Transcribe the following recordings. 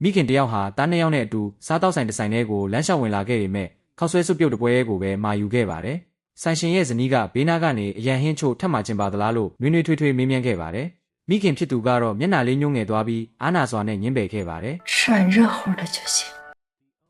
မိခင်တယောက်ဟာတားနှစ်ယောက်နဲ့အတူစားတောက်ဆိုင်တစ်ဆိုင်ထဲကိုလမ်းလျှောက်ဝင်လာခဲ့ပေမဲ့ခောက်ဆွဲစွပ်ပြုတ်တပွဲကိုပဲမာယူခဲ့ပါတယ်။ဆိုင်ရှင်ရဲ့ဇနီးကဘေးနားကနေအရန်ဟင်းချို့ထပ်မှကျင်ပါသလားလို့နွေးနွေးထွေးထွေးမေးမြန်းခဲ့ပါတယ်။မိခင်ဖြစ်သူကတော့မျက်နှာလေးညှိုးငယ်သွားပြီးအာနာစွာနဲ့ညှင်းပယ်ခဲ့ပါတယ်။涮热乎的就行。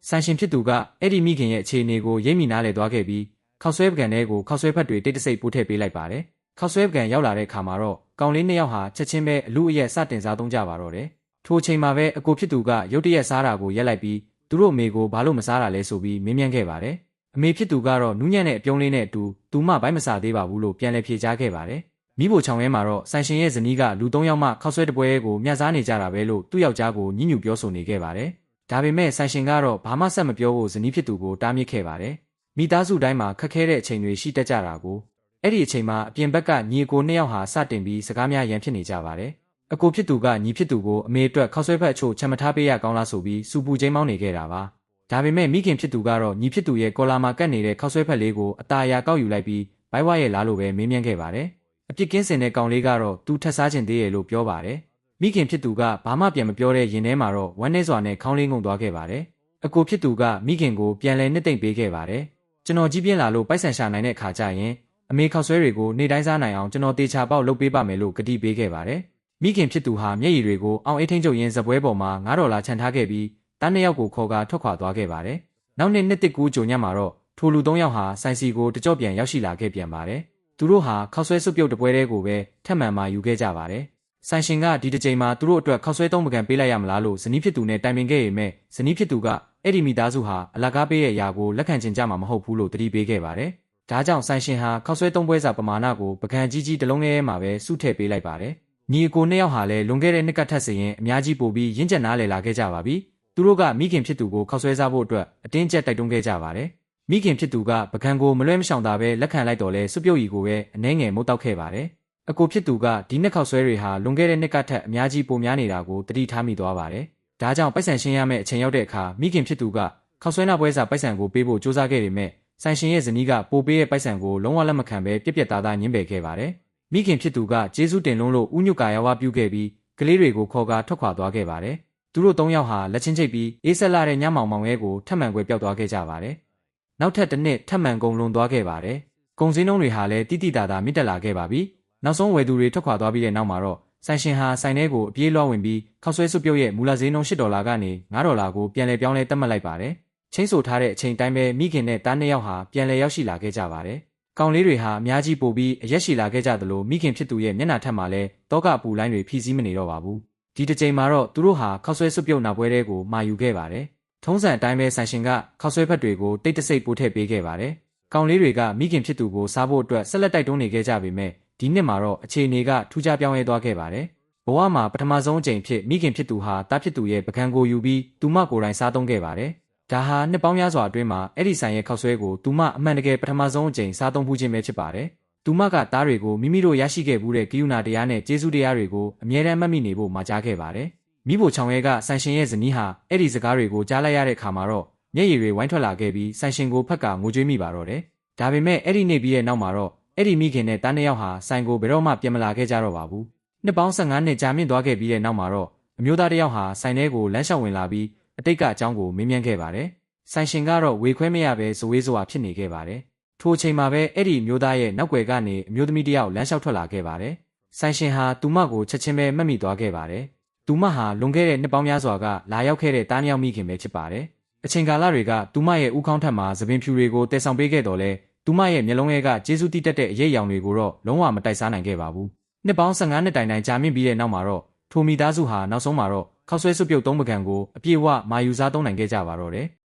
ဆိုင်ရှင်ဖြစ်သူကအဲ့ဒီမိခင်ရဲ့အခြေအနေကိုရိပ်မိနားလည်သွားခဲ့ပြီးခောက်ဆွဲပကံထဲကိုခောက်ဆွဲဖက်တွေတိတ်တဆိတ်ပို့ထည့်ပေးလိုက်ပါတယ်။ခောက်ဆွဲပကံရောက်လာတဲ့အခါမှာတော့ကောင်လေးနှစ်ယောက်ဟာချက်ချင်းပဲအလူအယက်စတင်စားသုံးကြပါတော့တယ်။ထိုအချိန်မှာပဲအကိုဖြစ်သူကရုတ်တရက်စားတာကိုရက်လိုက်ပြီးသူတို့အမေကိုဘာလို့မစားတာလဲဆိုပြီးမေးမြန်းခဲ့ပါတယ်။အမေဖြစ်သူကတော့နူးညံ့တဲ့အပြုံးလေးနဲ့အတူသူမဘိုက်မစားသေးပါဘူးလို့ပြန်လည်ဖြေကြားခဲ့ပါတယ်။မိဖို့ချောင်ရဲမှာတော့ဆိုင်ရှင်ရဲ့ဇနီးကလူ၃ယောက်မှခောက်ဆွဲတပွဲကိုမျှစားနေကြတာပဲလို့သူ့ယောက်ျားကိုညှဉ်းညူပြောဆိုနေခဲ့ပါတယ်။ဒါပေမဲ့ဆိုင်ရှင်ကတော့ဘာမှဆက်မပြောဖို့ဇနီးဖြစ်သူကိုတားမြစ်ခဲ့ပါတယ်။မိသားစုတိုင်းမှာခက်ခဲတဲ့အချိန်တွေရှိတတ်ကြတာကိုအဲ့ဒီအချိန်မှာအပြင်ဘက်ကညီအကိုနှစ်ယောက်ဟာစတင်ပြီးစကားများရန်ဖြစ်နေကြပါတယ်။အကိုဖြစ်သူကညီဖြစ်သူကိုအမေအတွက်ခောက်ဆွဲဖက်အချို့ချက်မထားပေးရကောင်းလားဆိုပြီးစူပူချင်းမောင်းနေခဲ့တာပါ။ဒါပေမဲ့မိခင်ဖြစ်သူကတော့ညီဖြစ်သူရဲ့ကော်လာမှာကတ်နေတဲ့ခောက်ဆွဲဖက်လေးကိုအตาအရာကောက်ယူလိုက်ပြီးဘိုက်ဝါရဲ့လားလို့ပဲမေးမြန်းခဲ့ပါတယ်။အပြစ်ကင်းစင်တဲ့ကောင်လေးကတော့သူထက်စားခြင်းသေးရဲ့လို့ပြောပါတယ်။မိခင်ဖြစ်သူကဘာမှပြန်မပြောတဲ့ရင်ထဲမှာတော့ဝမ်းနည်းစွာနဲ့ခေါင်းလေးငုံသွားခဲ့ပါတယ်။အကိုဖြစ်သူကမိခင်ကိုပြန်လဲနှစ်သိမ့်ပေးခဲ့ပါတယ်။ကျွန်တော်ကြီးပြင်းလာလို့ပိုက်ဆံရှာနိုင်တဲ့အခါကျရင်အမေခောက်ဆွဲတွေကိုနေ့တိုင်းစားနိုင်အောင်ကျွန်တော်တေချာပေါက်လုပ်ပေးပါမယ်လို့ကတိပေးခဲ့ပါတယ်။မိခင်ဖြစ်သူဟာမျက်ရည်တွေကိုအောင်အိတ်ထင်းချုပ်ရင်းဇပွဲပေါ်မှာ$ချန်ထားခဲ့ပြီးတားနှစ်ယောက်ကိုခေါ်ကာထွက်ခွာသွားခဲ့ပါတယ်။နောက်နှစ်တစ်ကူးကြိုညက်မှာတော့ထိုလူ၃ယောက်ဟာဆိုင်စီကိုတကြော့ပြန်ရောက်ရှိလာခဲ့ပြန်ပါတယ်။သူတို့ဟာခောက်ဆွဲစွပ်ပြုတ်တပွဲတဲကိုပဲထပ်မံမှယူခဲ့ကြပါတယ်။ဆိုင်ရှင်ကဒီတစ်ချိန်မှာသူတို့အတွက်ခောက်ဆွဲသုံးပကံပေးလိုက်ရမလားလို့ဇနီးဖြစ်သူနဲ့တိုင်ပင်ခဲ့ပေမဲ့ဇနီးဖြစ်သူကအဲ့ဒီမိသားစုဟာအလကားပေးရဲ့အရာကိုလက်ခံချင်ကြမှာမဟုတ်ဘူးလို့တတိပေးခဲ့ပါတယ်။ဒါကြောင့်ဆိုင်ရှင်ဟာခောက်ဆွဲသုံးပွဲစာပမာဏကိုပကံကြီးကြီးတစ်လုံးထဲမှာပဲစုထည့်ပေးလိုက်ပါတယ်။ညီအကိုနှစ်ယောက်ဟာလည်းလွန်ခဲ့တဲ့နှစ်ကထက်စရင်အများကြီးပိုပြီးရင့်ကျက်နားလည်လာခဲ့ကြပါပြီ။သူတို့ကမိခင်ဖြစ်သူကိုခောက်ဆွဲစားဖို့အတွက်အတင်းကျပ်တိုက်တွန်းခဲ့ကြပါတယ်။မိခင်ဖြစ်သူကပကံကိုမလွဲမရှောင်တာပဲလက်ခံလိုက်တော့လဲစွပ်ပြုတ်ရီကိုပဲအနှဲငယ်မုတ်တောက်ခဲ့ပါတယ်။အကိုဖြစ်သူကဒီနှစ်ခောက်ဆွဲတွေဟာလွန်ခဲ့တဲ့နှစ်ကထက်အများကြီးပိုများနေတာကိုတတိထားမိသွားပါတယ်။ဒါကြောင့်ပိုက်ဆံရှင်းရမယ့်အချိန်ရောက်တဲ့အခါမိခင်ဖြစ်သူကခောက်ဆွဲနာပွဲစာပိုက်ဆံကိုပေးဖို့စူးစမ်းခဲ့ပေမဲ့ဆိုင်ရှင်ရဲ့ဇနီးကပိုပေးတဲ့ပိုက်ဆံကိုလုံးဝလက်မခံဘဲပြက်ပြက်သားသားညှင်းပယ်ခဲ့ပါတယ်။မိခင်ဖြစ်သူကကျေးဇူးတင်လို့ဥညွတ်ကာယဝပြုခဲ့ပြီးကလေးတွေကိုခေါ်ကာထွက်ခွာသွားခဲ့ပါတယ်။သူတို့၃ယောက်ဟာလက်ချင်းချိတ်ပြီးအေးဆက်လာတဲ့ညမောင်မောင်ရဲကိုထပ်မံကွယ်ပြောက်သွားခဲ့ကြပါတယ်။နောက်ထပ်တစ်နှစ်ထပ်မံကုန်လွန်သွားခဲ့ပါတယ်။ကုန်စည်နှုန်းတွေဟာလည်းတိတိတသာမြင့်တက်လာခဲ့ပါပြီ။နောက်ဆုံးဝယ်သူတွေထွက်ခွာသွားပြီးတဲ့နောက်မှာတော့ဆိုင်ရှင်ဟာဆိုင်ထဲကိုအပြေးလွှားဝင်ပြီးခောက်ဆွဲစွပ်ပြုတ်ရဲ့မူလဈေးနှုန်း$8ကနေ$5ကိုပြန်လည်ပြောင်းလဲသတ်မှတ်လိုက်ပါတယ်။ချင်းဆိုထားတဲ့အချိန်တိုင်းပဲမိခင်နဲ့တားနှစ်ယောက်ဟာပြန်လည်ရောက်ရှိလာခဲ့ကြပါတယ်။ကောင်လေးတွေဟာအများကြီးပိုပြီးအရက်ရှိလာခဲ့ကြသလိုမိခင်ဖြစ်သူရဲ့မျက်နှာထက်မှာလည်းတောကအပူလိုင်းတွေဖိစီးမနေတော့ပါဘူး။ဒီတစ်ချိန်မှာတော့သူတို့ဟာခောက်ဆွဲစွပ်ပြုတ်နာပွဲတဲကိုမာယူခဲ့ပါတယ်။ထုံးစံအတိုင်းပဲဆိုင်ရှင်ကခောက်ဆွဲဖက်တွေကိုတိတ်တဆိတ်ပို့ထည့်ပေးခဲ့ပါတယ်။ကောင်လေးတွေကမိခင်ဖြစ်သူကိုစားဖို့အတွက်ဆက်လက်တိုက်တွန်းနေခဲ့ကြပေမဲ့ဒီနှစ်မှာတော့အခြေအနေကထူးခြားပြောင်းလဲသွားခဲ့ပါတယ်။ဘဝမှာပထမဆုံးအကြိမ်ဖြစ်မိခင်ဖြစ်သူဟာတားဖြစ်သူရဲ့ပကံကိုယူပြီးသူမကိုယ်တိုင်စားသုံးခဲ့ပါတယ်။ဒါဟာနှစ်ပေါင်းများစွာအတွင်းမှာအဲ့ဒီဆိုင်ရဲ့ခောက်ဆွဲကိုသူမအမှန်တကယ်ပထမဆုံးအကြိမ်စားသုံးမှုချင်းပဲဖြစ်ပါတယ်။သူမကသားတွေကိုမိမိတို့ရရှိခဲ့မှုတဲ့ဂိယူနာတရားနဲ့ကျေးဇူးတရားတွေကိုအမြဲတမ်းမှတ်မိနေဖို့မှာကြားခဲ့ပါတယ်။မိဖို့ချောင်ရဲကဆိုင်ရှင်ရဲ့ဇနီးဟာအဲ့ဒီစကားတွေကိုကြားလိုက်ရတဲ့အခါမှာတော့မျက်ရည်တွေဝိုင်းထွက်လာခဲ့ပြီးဆိုင်ရှင်ကိုဖက်ကငိုကြွေးမိပါတော့တယ်။ဒါပေမဲ့အဲ့ဒီနေ့ပြီးတဲ့နောက်မှာတော့အဲ့ဒီမိခင်နဲ့တားနှစ်ယောက်ဟာဆိုင်ကိုဘယ်တော့မှပြန်မလာခဲ့ကြတော့ပါဘူး။နှစ်ပေါင်း15နှစ်ကြာမြင့်သွားခဲ့ပြီးတဲ့နောက်မှာတော့အမျိုးသားတစ်ယောက်ဟာဆိုင်ထဲကိုလမ်းလျှောက်ဝင်လာပြီးအတိတ်ကအကြောင်းကိုမေးမြန်းခဲ့ပါတယ်။ဆိုင်ရှင်ကတော့ဝေခွဲမရပဲဇဝေးဇဝါဖြစ်နေခဲ့ပါတယ်။ထိုအချိန်မှာပဲအဲ့ဒီမျိုးသားရဲ့နောက်ွယ်ကနေအမျိုးသမီးတစ်ယောက်လမ်းလျှောက်ထွက်လာခဲ့ပါတယ်။ဆိုင်ရှင်ဟာသူမကိုချက်ချင်းပဲမှတ်မိသွားခဲ့ပါတယ်။သူမဟာလွန်ခဲ့တဲ့နှစ်ပေါင်းများစွာကလာရောက်ခဲ့တဲ့တားနှစ်ယောက်မိခင်ပဲဖြစ်ပါတယ်။အချိန်ကာလတွေကသူမရဲ့ဥခေါင်းထက်မှာသပင်ဖြူတွေကိုတည်ဆောင်ပေးခဲ့တော်လဲသူမရဲ့မျက်လုံးထဲကကျေးဇူးတည်တတ်တဲ့အရေးအယောင်တွေကိုတော့လုံးဝမတိုက်စားနိုင်ခဲ့ပါဘူး။နှစ်ပေါင်း15နှစ်တိုင်တိုင်ကြာမြင့်ပြီးတဲ့နောက်မှာတော့ထိုမိသားစုဟာနောက်ဆုံးမှာတော့ခောက်ဆွဲစွပ်ပြုတ်သုံးပကံကိုအပြည့်အဝမာယူစားသုံးနိုင်ခဲ့ကြပါတော့တယ်။